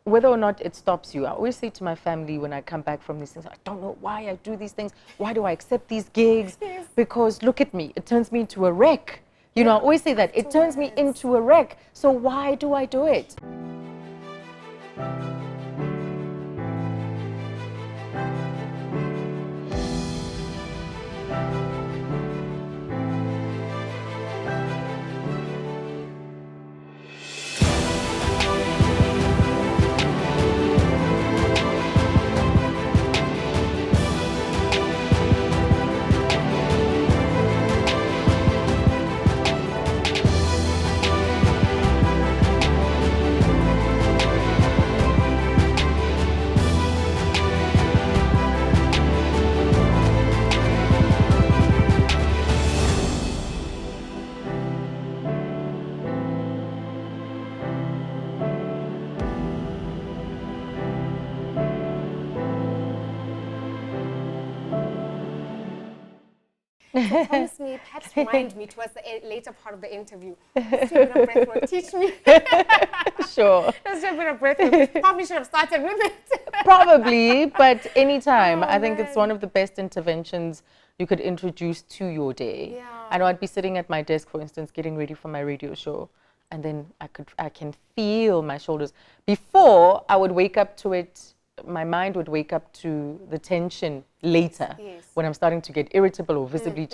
Whether or not it stops you, I always say to my family when I come back from these things, I don't know why I do these things. Why do I accept these gigs? Yes. Because look at me, it turns me into a wreck. You know, I always say that, it turns me into a wreck. So why do I do it? So promise me, perhaps remind me towards the later part of the interview. Let's do a bit of breath work. Teach me. Sure. Let's do a bit of breath work. Probably should have started with it. Probably, but anytime. Oh, I think it's man. one of the best interventions you could introduce to your day. Yeah. I know I'd be sitting at my desk, for instance, getting ready for my radio show, and then I can feel my shoulders. Before I would wake up to it, my mind would wake up to the tension later, Yes. when I'm starting to get irritable or visibly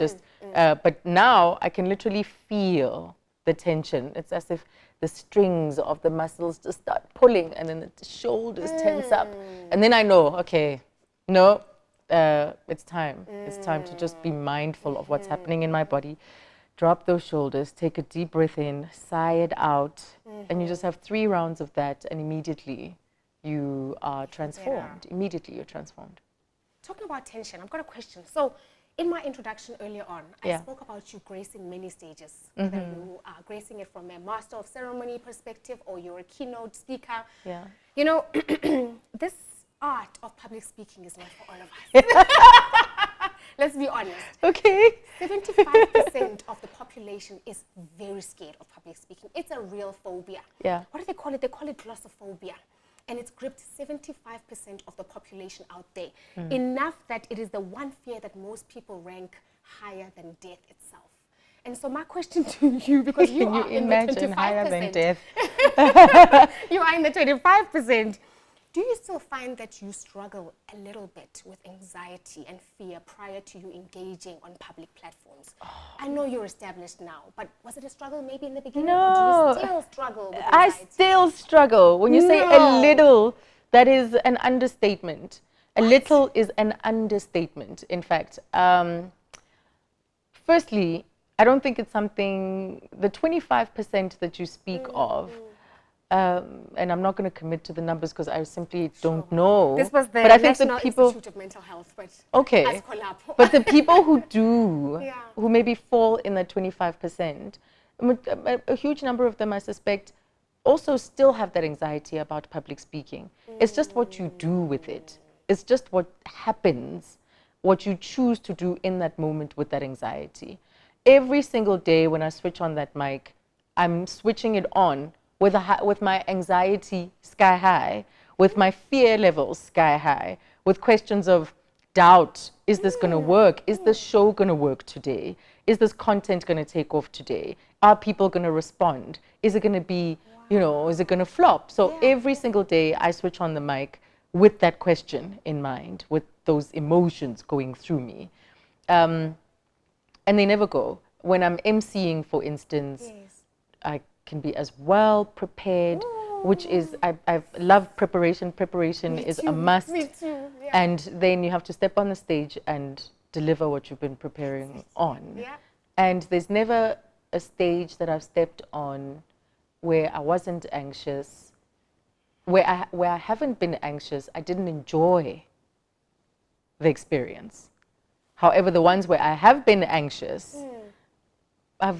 but now I can literally feel the tension. It's as if the strings of the muscles just start pulling, and then the shoulders tense up. And then I know, okay, no, it's time. It's time to just be mindful of what's happening in my body. Drop those shoulders, take a deep breath in, sigh it out, and you just have 3 rounds of that, and immediately you are transformed. Immediately you're transformed. Talking about tension, I've got a question. So, in my introduction earlier on, I spoke about you gracing many stages. Whether you are gracing it from a master of ceremony perspective or you're a keynote speaker. Yeah. You know, this art of public speaking is not for all of us. Let's be honest. Okay. 75% of the population is very scared of public speaking. It's a real phobia. Yeah. What do they call it? They call it glossophobia. And it's gripped 75% of the population out there. Enough that it is the one fear that most people rank higher than death itself. And so my question to you, because you Can you are in the 25%. imagine higher than death? You are in the 25%. Do you still find that you struggle a little bit with anxiety and fear prior to you engaging on public platforms? I know you're established now, but was it a struggle maybe in the beginning? No. Or do you still struggle with I anxiety? still struggle. When you say a little, that is an understatement. A little is an understatement, in fact. Firstly, I don't think it's something, the 25% that you speak of, and I'm not going to commit to the numbers because I simply don't know. This was the but I think National the people, Institute of Mental Health, but okay, as collab. but the people who do, Yeah. who maybe fall in that 25%, a huge number of them, I suspect, also still have that anxiety about public speaking. It's just what you do with it. It's just what happens, what you choose to do in that moment with that anxiety. Every single day when I switch on that mic, I'm switching it on with my anxiety sky high, with my fear levels sky high, with questions of doubt. Is this going to work? Is this show going to work today? Is this content going to take off today? Are people going to respond? Is it going to be, you know, is it going to flop? So every single day I switch on the mic with that question in mind, with those emotions going through me. And they never go. When I'm emceeing, for instance, I can be as well prepared, which is, I love preparation. Preparation is a must. Me too. Yeah. And then you have to step on the stage and deliver what you've been preparing on. Yeah. And there's never a stage that I've stepped on where I wasn't anxious, where I haven't been anxious, I didn't enjoy the experience. However, the ones where I have been anxious, I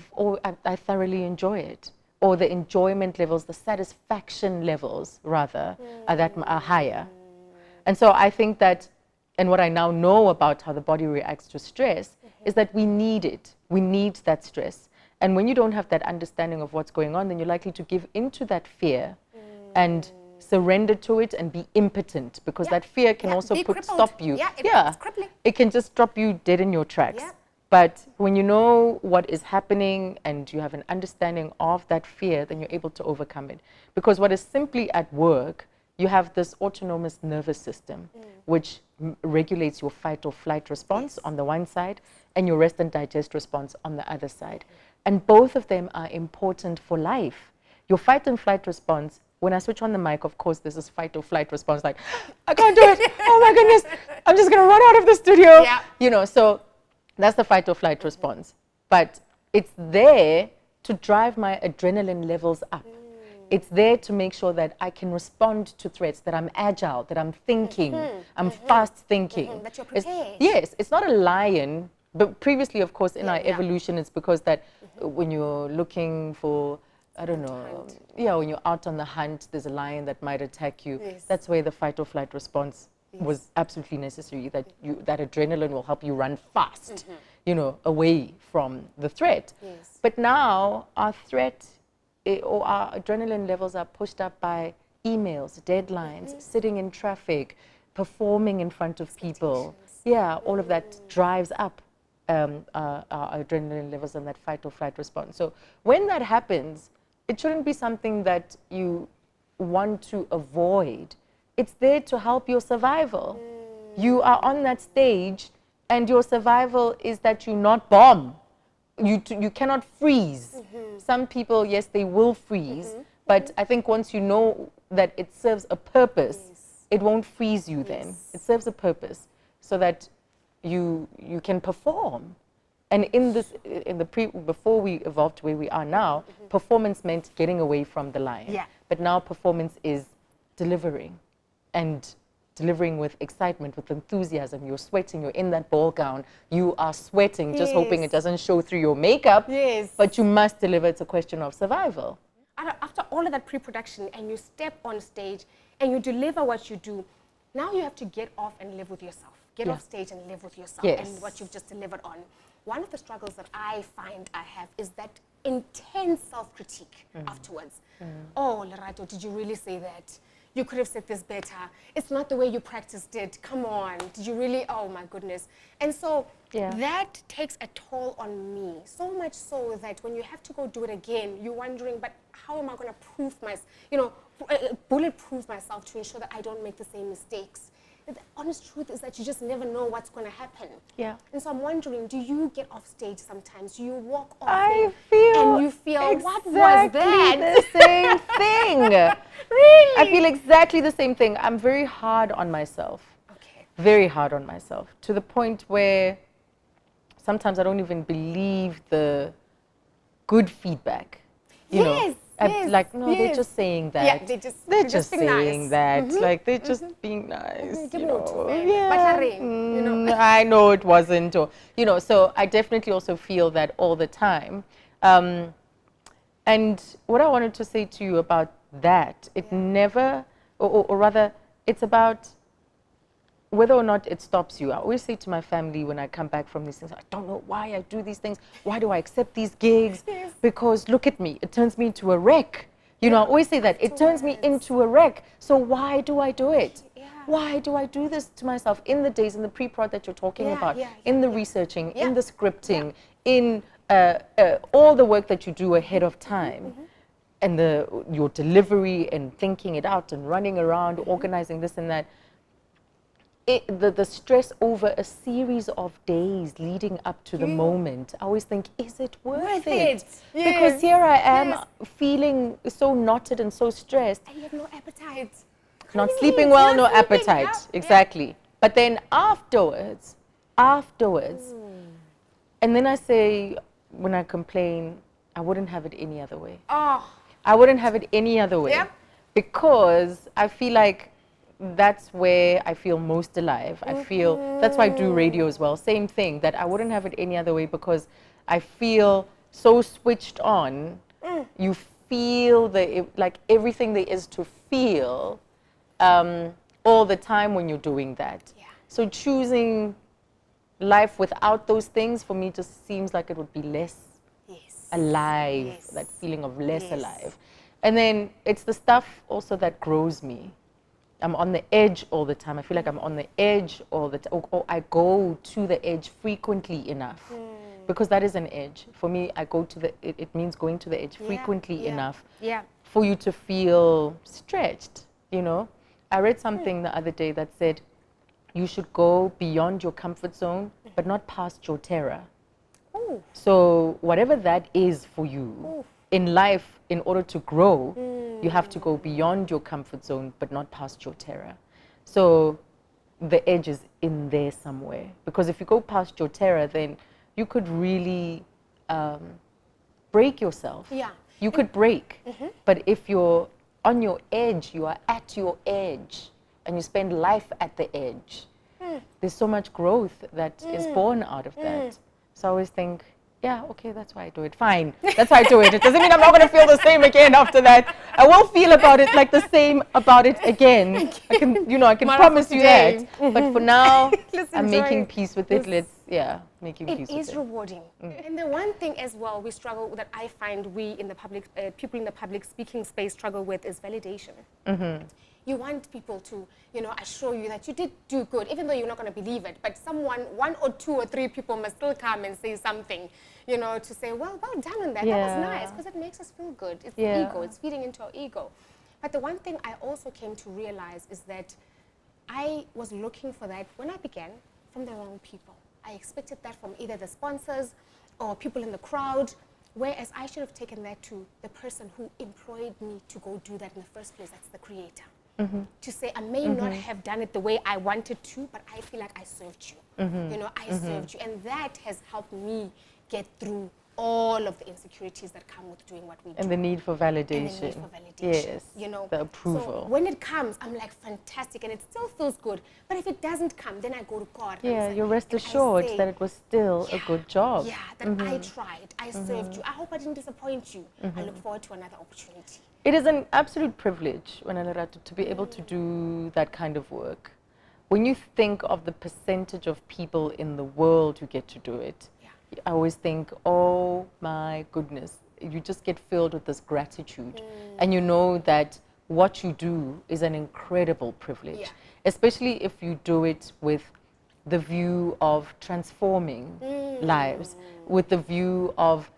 thoroughly enjoy it. Or the enjoyment levels, the satisfaction levels, rather, are higher. And so I think that, and what I now know about how the body reacts to stress, is that we need it. We need that stress. And when you don't have that understanding of what's going on, then you're likely to give into that fear and surrender to it and be impotent, because that fear can also stop you. It's crippling. It can just stop you dead in your tracks. But when you know what is happening and you have an understanding of that fear, then you're able to overcome it. Because what is simply at work, you have this autonomous nervous system, which regulates your fight or flight response on the one side and your rest and digest response on the other side. And both of them are important for life. Your fight and flight response, when I switch on the mic, of course, there's this fight or flight response, like, I can't do it. Oh my goodness, I'm just going to run out of the studio. You know, so that's the fight or flight response. But it's there to drive my adrenaline levels up. It's there to make sure that I can respond to threats, that I'm agile, that I'm thinking, I'm fast thinking. That you're prepared. Yes, it's not a lion. But previously, of course, in our evolution, it's because that when you're looking for, I don't know, when you're out on the hunt, there's a lion that might attack you. That's where the fight or flight response was absolutely necessary, that adrenaline will help you run fast, you know, away from the threat. But now our threat or our adrenaline levels are pushed up by emails, deadlines, sitting in traffic, performing in front of people. Yeah, all of that drives up our adrenaline levels and that fight or flight response. So when that happens, it shouldn't be something that you want to avoid. It's there to help your survival. You are on that stage and your survival is that you not bomb. You cannot freeze. Some people, yes, they will freeze, but I think once you know that it serves a purpose, it won't freeze you then. It serves a purpose so that you can perform. And before we evolved to where we are now, performance meant getting away from the lion. But now performance is delivering, and delivering with excitement, with enthusiasm. You're sweating, you're in that ball gown, you are sweating, just hoping it doesn't show through your makeup, but you must deliver. It's a question of survival. After all of that pre-production and you step on stage and you deliver what you do, now you have to get off and live with yourself. Get off stage and live with yourself and what you've just delivered on. One of the struggles that I find I have is that intense self-critique afterwards. Oh, Lerato, did you really say that? You could have said this better. It's not the way you practiced it. Come on. Did you really? Oh, my goodness. And so that takes a toll on me, so much so that when you have to go do it again, you're wondering, but how am I going to proof myself, bulletproof myself to ensure that I don't make the same mistakes? The honest truth is that you just never know what's going to happen. And so I'm wondering, do you get off stage sometimes? Do you walk off and you feel, what was that? The same thing. Really? I feel exactly the same thing. I'm very hard on myself. Very hard on myself, to the point where sometimes I don't even believe the good feedback. You know, like, no, they're just saying that. Yeah, they're just saying nice. that. Like, they're just being nice. You know. You know. I know it wasn't. Or, you know, so I definitely also feel that all the time. And what I wanted to say to you about that, it never, or rather, it's about whether or not it stops you. I always say to my family when I come back from these things, I don't know why I do these things. Why do I accept these gigs? Because look at me, it turns me into a wreck. You know, I always say that, it turns me into a wreck. So why do I do it? Why do I do this to myself in the days, in the pre-prod that you're talking about, in the researching, in the scripting, in all the work that you do ahead of time, and your delivery and thinking it out and running around, organizing this and that. The stress over a series of days leading up to the moment, I always think, is it worth it? Because here I am feeling so knotted and so stressed. And you have no appetite. Not sleeping well, no appetite. Exactly. But then afterwards, and then I say, when I complain, I wouldn't have it any other way. I wouldn't have it any other way. Because I feel like that's where I feel most alive. I feel, that's why I do radio as well. Same thing, that I wouldn't have it any other way, because I feel so switched on. You feel like everything there is to feel all the time when you're doing that. So choosing life without those things, for me, just seems like it would be less alive, Yes. that feeling of less Yes. alive. And then it's the stuff also that grows me. I'm on the edge all the time. I feel like I'm on the edge all the time, or I go to the edge frequently enough. Because that is an edge. For me, I go to it means going to the edge frequently enough for you to feel stretched, you know. I read something the other day that said, you should go beyond your comfort zone, but not past your terror. Ooh. So whatever that is for you in life, in order to grow, you have to go beyond your comfort zone, but not past your terror. So the edge is in there somewhere. Because if you go past your terror, then you could really break yourself. Yeah. You could break. But if you're on your edge, you are at your edge, and you spend life at the edge, there's so much growth that is born out of that. So I always think, yeah, okay, that's why I do it. Fine, that's why I do it. It doesn't mean I'm not going to feel the same again after that. I will feel about it like the same about it again. I can, you know, I can promise you that. But for now, I'm making peace with it. Making peace with it. It is rewarding. And the one thing as well we struggle, that I find we in the public, people in the public speaking space struggle with, is validation. You want people to, you know, assure you that you did do good, even though you're not going to believe it. But one or two or three people must still come and say something, you know, to say, well done on that. That was nice, because it makes us feel good. It's the ego. It's feeding into our ego. But the one thing I also came to realize is that I was looking for that when I began from the wrong people. I expected that from either the sponsors or people in the crowd, whereas I should have taken that to the person who employed me to go do that in the first place. That's the creator. To say, I may not have done it the way I wanted to, but I feel like I served you. You know, I served you. And that has helped me get through all of the insecurities that come with doing what we do. And the need for validation. And the need for validation. Yes, you know, the approval. So when it comes, I'm like, fantastic, and it still feels good. But if it doesn't come, then I go to God. Yeah, you're rest assured that it was still a good job. Yeah, that I tried, I served you. I hope I didn't disappoint you. I look forward to another opportunity. It is an absolute privilege, to be able to do that kind of work. When you think of the percentage of people in the world who get to do it, I always think, oh my goodness, you just get filled with this gratitude. And you know that what you do is an incredible privilege, especially if you do it with the view of transforming lives, with the view of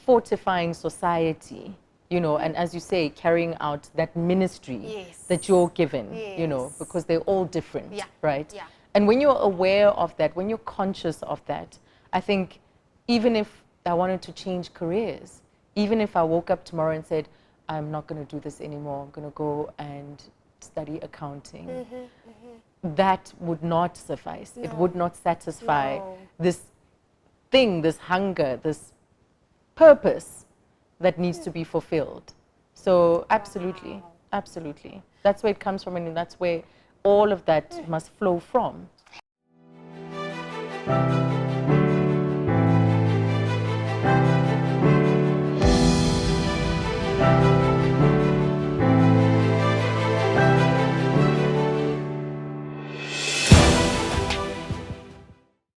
fortifying society. You know, and as you say, carrying out that ministry that you're given, you know, because they're all different, right? And when you're aware of that, when you're conscious of that, I think even if I wanted to change careers, even if I woke up tomorrow and said, I'm not going to do this anymore, I'm going to go and study accounting, that would not suffice. It would not satisfy this thing, this hunger, this purpose that needs to be fulfilled. So absolutely, absolutely. That's where it comes from, and that's where all of that must flow from.